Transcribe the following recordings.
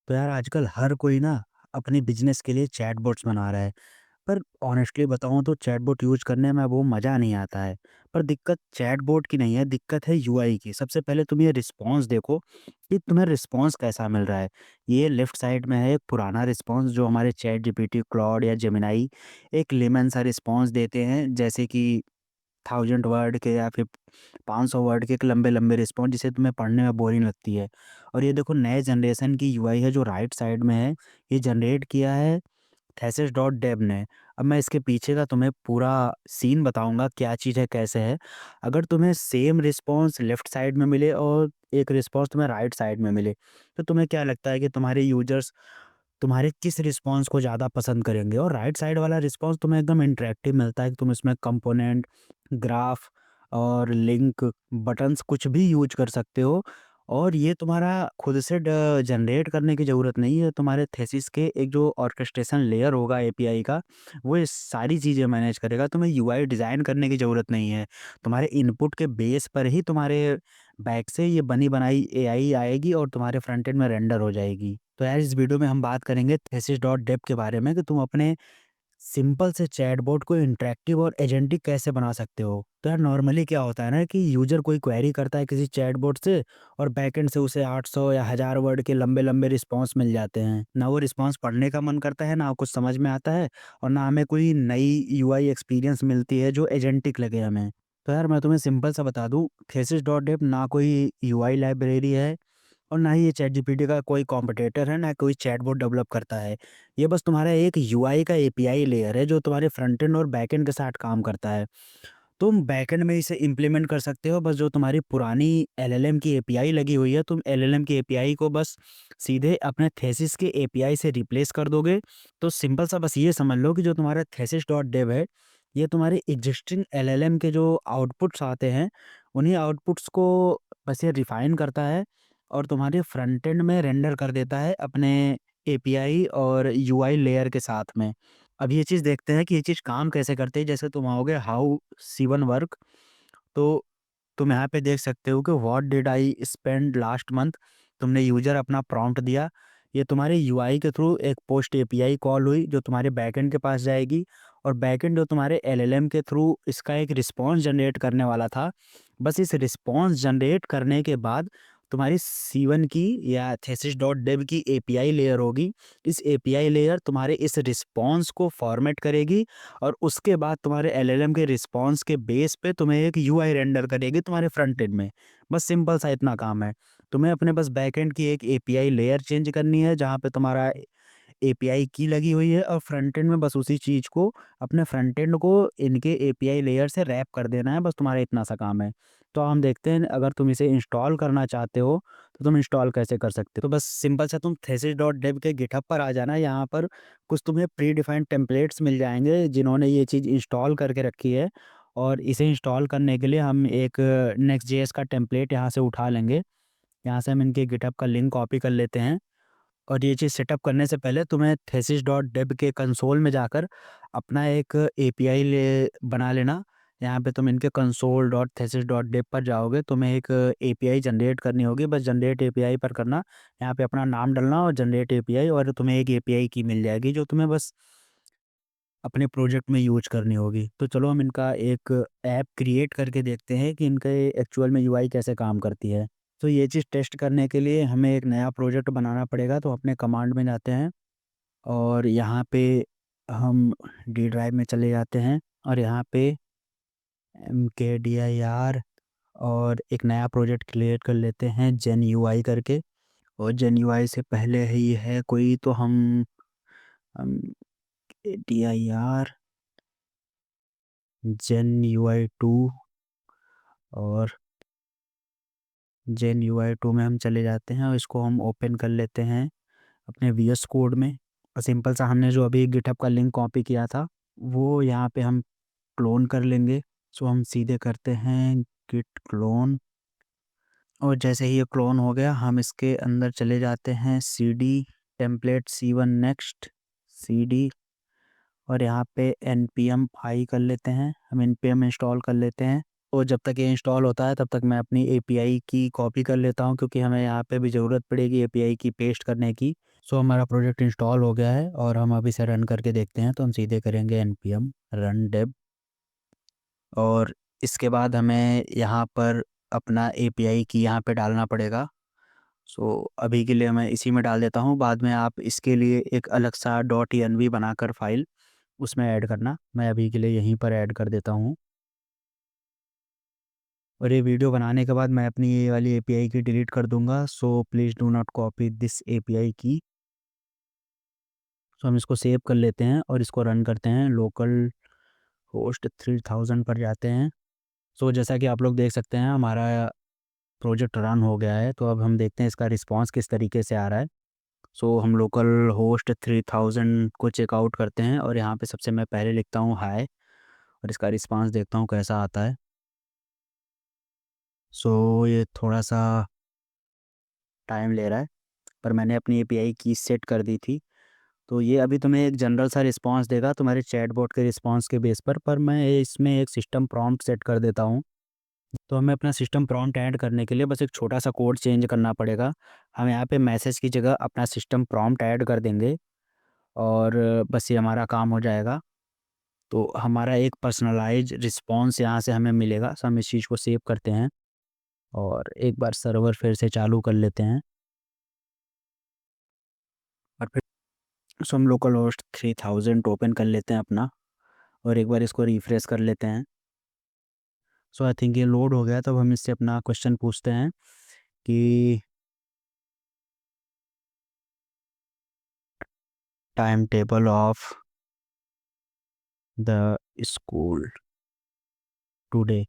तो यार आजकल हर कोई ना अपने बिजनेस के लिए चैटबॉट्स बना रहा है। पर ऑनेस्टली बताऊँ तो चैटबॉट यूज़ करने में वो मज़ा नहीं आता है। पर दिक्कत चैटबॉट की नहीं है, दिक्कत है यूआई की। सबसे पहले तुम ये रिस्पॉन्स देखो कि तुम्हें रिस्पॉन्स कैसा मिल रहा है। ये लेफ्ट साइड में है एक पुराना रिस्पॉन्स जो हमारे चैट जीपीटी, क्लॉड या जेमिनी एक लेमन सा रिस्पॉन्स देते हैं, जैसे कि 1000 वर्ड के या फिर 500 वर्ड के एक लंबे-लंबे रिस्पॉन्स जिसे तुम्हें पढ़ने में बोरिंग लगती है। और ये देखो नए जनरेशन की यूआई है जो राइट साइड में है, ये जनरेट किया है थेसिस डॉट डेव ने। अब मैं इसके पीछे का तुम्हें पूरा सीन बताऊँगा क्या चीज़ है, कैसे है। अगर तुम्हें सेम रिस्पॉन्स लेफ्ट साइड में मिले और एक रिस्पॉन्स तुम्हें राइट साइड में मिले, तो तुम्हें क्या लगता है कि तुम्हारे यूज़र्स तुम्हारे किस रिस्पॉन्स को ज़्यादा पसंद करेंगे? और राइट साइड वाला रिस्पॉन्स तुम्हें एकदम इंटरैक्टिव मिलता है कि तुम इसमें कंपोनेंट, ग्राफ और लिंक, बटन्स कुछ भी यूज़ कर सकते हो। और ये तुम्हारा खुद से जनरेट करने की ज़रूरत नहीं है, तुम्हारे थेसिस के एक जो ऑर्केस्ट्रेशन लेयर होगा एपीआई का, वो ये सारी चीज़ें मैनेज करेगा। तुम्हें यूआई डिज़ाइन करने की ज़रूरत नहीं है। तुम्हारे इनपुट के बेस पर ही तुम्हारे बैक से ये बनी बनाई एआई आएगी और तुम्हारे फ्रंट एंड में रेंडर हो जाएगी। तो यार इस वीडियो में हम बात करेंगे थेसिस डॉट डेव के बारे में कि तुम अपने सिंपल से चैटबॉट को इंटरेक्टिव और एजेंटिक कैसे बना सकते हो। तो यार नॉर्मली क्या होता है ना कि यूजर कोई क्वेरी करता है किसी चैटबॉट से और बैकएंड से उसे 800 या 1000 वर्ड के लंबे लंबे रिस्पॉन्स मिल जाते हैं। ना वो रिस्पॉन्स पढ़ने का मन करता है, ना कुछ समझ में आता है, और ना हमें कोई नई यूआई एक्सपीरियंस मिलती है जो एजेंटिक लगे हमें। तो यार मैं तुम्हें सिंपल सा बता दूं, थेसिस डॉट डेव ना कोई यूआई लाइब्रेरी है और ना ही ये चैटजीपीटी का कोई कॉम्पिटिटर है, ना कोई चैटबॉट डेवलप करता है। ये बस तुम्हारा एक यूआई का एपीआई लेयर है जो तुम्हारे फ्रंट एंड और बैक एंड के साथ काम करता है। तुम बैकएंड में इसे इम्प्लीमेंट कर सकते हो, बस जो तुम्हारी पुरानी एलएलएम की एपीआई लगी हुई है, तुम एलएलएम की एपीआई को बस सीधे अपने थेसिस के एपीआई से रिप्लेस कर दोगे। तो सिंपल सा बस ये समझ लो कि जो तुम्हारा थेसिस डॉट डेव है, ये तुम्हारे एग्जिस्टिंग एलएलएम के जो आउटपुट्स आते हैं, उन्हीं आउटपुट्स को बस ये रिफाइन करता है और तुम्हारे फ्रंट एंड में रेंडर कर देता है अपने एपीआई और यूआई लेयर के साथ में। अब ये चीज़ देखते हैं कि ये चीज़ काम कैसे करती है। जैसे तुम आओगे हाउ सी1 वर्क, तो तुम यहाँ पे देख सकते हो कि what did I spend last month. तुमने यूज़र अपना प्रॉम्प्ट दिया, ये तुम्हारे यूआई के थ्रू एक पोस्ट एपीआई कॉल हुई जो तुम्हारे बैकएंड के पास जाएगी, और बैकएंड जो तुम्हारे एलएलएम के थ्रू इसका एक रिस्पॉन्स जनरेट करने वाला था, बस इस रिस्पॉन्स जनरेट करने के बाद तुम्हारी सी1 की या थेसिस डॉट डेव की एपीआई लेयर होगी। इस एपीआई लेयर तुम्हारे इस रिस्पॉन्स को फॉर्मेट करेगी और उसके बाद तुम्हारे एलएलएम के रिस्पॉन्स के बेस पे तुम्हें एक यूआई रेंडर करेगी तुम्हारे फ्रंट एंड में। बस सिंपल सा इतना काम है। तुम्हें अपने बस बैकएंड की एक एपीआई लेयर चेंज करनी है जहाँ पे तुम्हारा एपीआई की लगी हुई है, और फ्रंट एंड में बस उसी चीज़ को, अपने फ्रंट एंड को इनके एपीआई लेयर से रैप कर देना है। बस तुम्हारा इतना सा काम है। तो हम देखते हैं अगर तुम इसे इंस्टॉल करना चाहते हो तो तुम इंस्टॉल कैसे कर सकते हो। तो बस सिंपल सा तुम थेसिस डॉट डेव के गिटहब पर आ जाना। यहाँ पर कुछ तुम्हें प्री डिफाइंड टेम्पलेट्स मिल जाएंगे जिन्होंने ये चीज़ इंस्टॉल करके रखी है, और इसे इंस्टॉल करने के लिए हम एक नेक्स्ट जेएस का टेम्पलेट यहाँ से उठा लेंगे। यहाँ से हम इनके गिटहब का लिंक कॉपी कर लेते हैं। और ये चीज़ सेटअप करने से पहले तुम्हें थेसिस डॉट डेव के कंसोल में जाकर अपना एक एपीआई ले बना लेना। यहाँ पे तुम इनके console dot thesis dot dev पर जाओगे, तुम्हें एक एपीआई जनरेट करनी होगी। बस जनरेट एपीआई पर करना, यहाँ पे अपना नाम डालना और जनरेट एपीआई, और तुम्हें एक एपीआई की मिल जाएगी जो तुम्हें बस अपने प्रोजेक्ट में यूज़ करनी होगी। तो चलो हम इनका एक ऐप क्रिएट करके देखते हैं कि इनके एक्चुअल में यूआई कैसे काम करती है। तो ये चीज़ टेस्ट करने के लिए हमें एक नया प्रोजेक्ट बनाना पड़ेगा। तो अपने कमांड में जाते हैं और यहाँ पे हम डी ड्राइव में चले जाते हैं और यहाँ पे mkdir और एक नया प्रोजेक्ट क्रिएट कर लेते हैं जेन यूआई करके। और जेन यूआई से पहले ही है कोई, तो हम dir जेन यूआई 2, और जेन यूआई 2 में हम चले जाते हैं और इसको हम ओपन कर लेते हैं अपने वीएस कोड में। और सिंपल सा हमने जो अभी गिटहब का लिंक कॉपी किया था वो यहाँ पे हम क्लोन कर लेंगे। सो हम सीधे करते हैं गिट क्लोन, और जैसे ही ये क्लोन हो गया हम इसके अंदर चले जाते हैं cd template c1 next cd, और यहाँ पे npm आई कर लेते हैं, हम npm इंस्टॉल कर लेते हैं। और जब तक ये इंस्टॉल होता है तब तक मैं अपनी एपीआई की कॉपी कर लेता हूँ, क्योंकि हमें यहाँ पे भी ज़रूरत पड़ेगी एपीआई की पेस्ट करने की। सो हमारा प्रोजेक्ट इंस्टॉल हो गया है और हम अभी इसे रन करके देखते हैं। तो हम सीधे करेंगे npm run dev और इसके बाद हमें यहाँ पर अपना एपीआई की यहाँ पे डालना पड़ेगा। सो अभी के लिए मैं इसी में डाल देता हूँ, बाद में आप इसके लिए एक अलग सा .env बनाकर फाइल उसमें ऐड करना। मैं अभी के लिए यहीं पर ऐड कर देता हूँ। और ये वीडियो बनाने के बाद मैं अपनी ये वाली एपीआई की डिलीट कर दूंगा। So please do not copy this API की। सो हम इसको सेव कर लेते हैं और इसको रन करते हैं। लोकल होस्ट 3000 पर जाते हैं। सो जैसा कि आप लोग देख सकते हैं हमारा प्रोजेक्ट रन हो गया है। तो अब हम देखते हैं इसका रिस्पांस किस तरीके से आ रहा है। सो हम लोकल होस्ट 3000 को चेकआउट करते हैं और यहाँ पे सबसे मैं पहले लिखता हूँ हाय और इसका रिस्पांस देखता हूँ कैसा आता है। सो ये थोड़ा सा टाइम ले रहा है, पर मैंने अपनी एपीआई की सेट कर दी थी। तो ये अभी तुम्हें एक जनरल सा रिस्पांस देगा तुम्हारे चैटबॉट के रिस्पांस के बेस पर मैं इसमें एक सिस्टम प्रॉम्प्ट सेट कर देता हूँ। तो हमें अपना सिस्टम प्रॉम्प्ट ऐड करने के लिए बस एक छोटा सा कोड चेंज करना पड़ेगा। हम यहाँ पे मैसेज की जगह अपना सिस्टम प्रॉम्प्ट ऐड कर देंगे और बस ये हमारा काम हो जाएगा। तो हमारा एक पर्सनलाइज रिस्पांस यहाँ से हमें मिलेगा। सो हम इस चीज़ को सेव करते हैं और एक बार सर्वर फिर से चालू कर लेते हैं और फिर सो हम लोकल होस्ट 3000 ओपन कर लेते हैं अपना और एक बार इसको रिफ्रेश कर लेते हैं। सो आई थिंक ये लोड हो गया। तो अब हम इससे अपना क्वेश्चन पूछते हैं कि time table of the school today.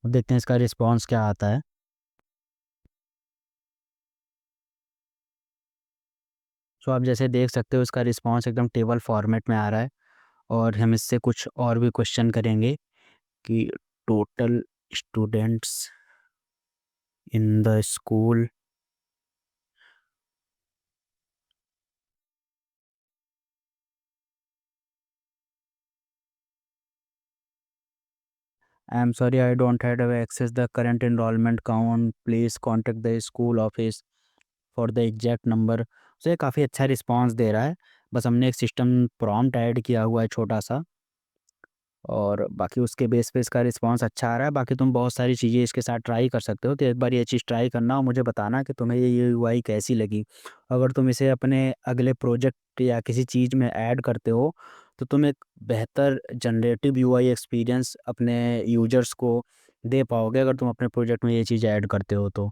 देखते हैं इसका रिस्पांस क्या आता है। सो आप जैसे देख सकते हो इसका रिस्पांस एकदम टेबल फॉर्मेट में आ रहा है। और हम इससे कुछ और भी क्वेश्चन करेंगे कि total students in the school I am sorry I don't have access the current enrolment count please contact the school office for the exact number. तो ये काफ़ी अच्छा रिस्पांस दे रहा है। बस हमने एक सिस्टम प्रॉम्प्ट ऐड किया हुआ है छोटा सा और बाकी उसके बेस पे इसका रिस्पांस अच्छा आ रहा है। बाकी तुम बहुत सारी चीज़ें इसके साथ ट्राई कर सकते हो। तो एक बार ये चीज़ ट्राई करना और मुझे बताना कि तुम्हें ये यूआई कैसी लगी। अगर तुम इसे अपने अगले प्रोजेक्ट या किसी चीज़ में ऐड करते हो तो तुम एक बेहतर जनरेटिव यूआई एक्सपीरियंस अपने यूजर्स को दे पाओगे अगर तुम अपने प्रोजेक्ट में ये चीज़ ऐड करते हो तो।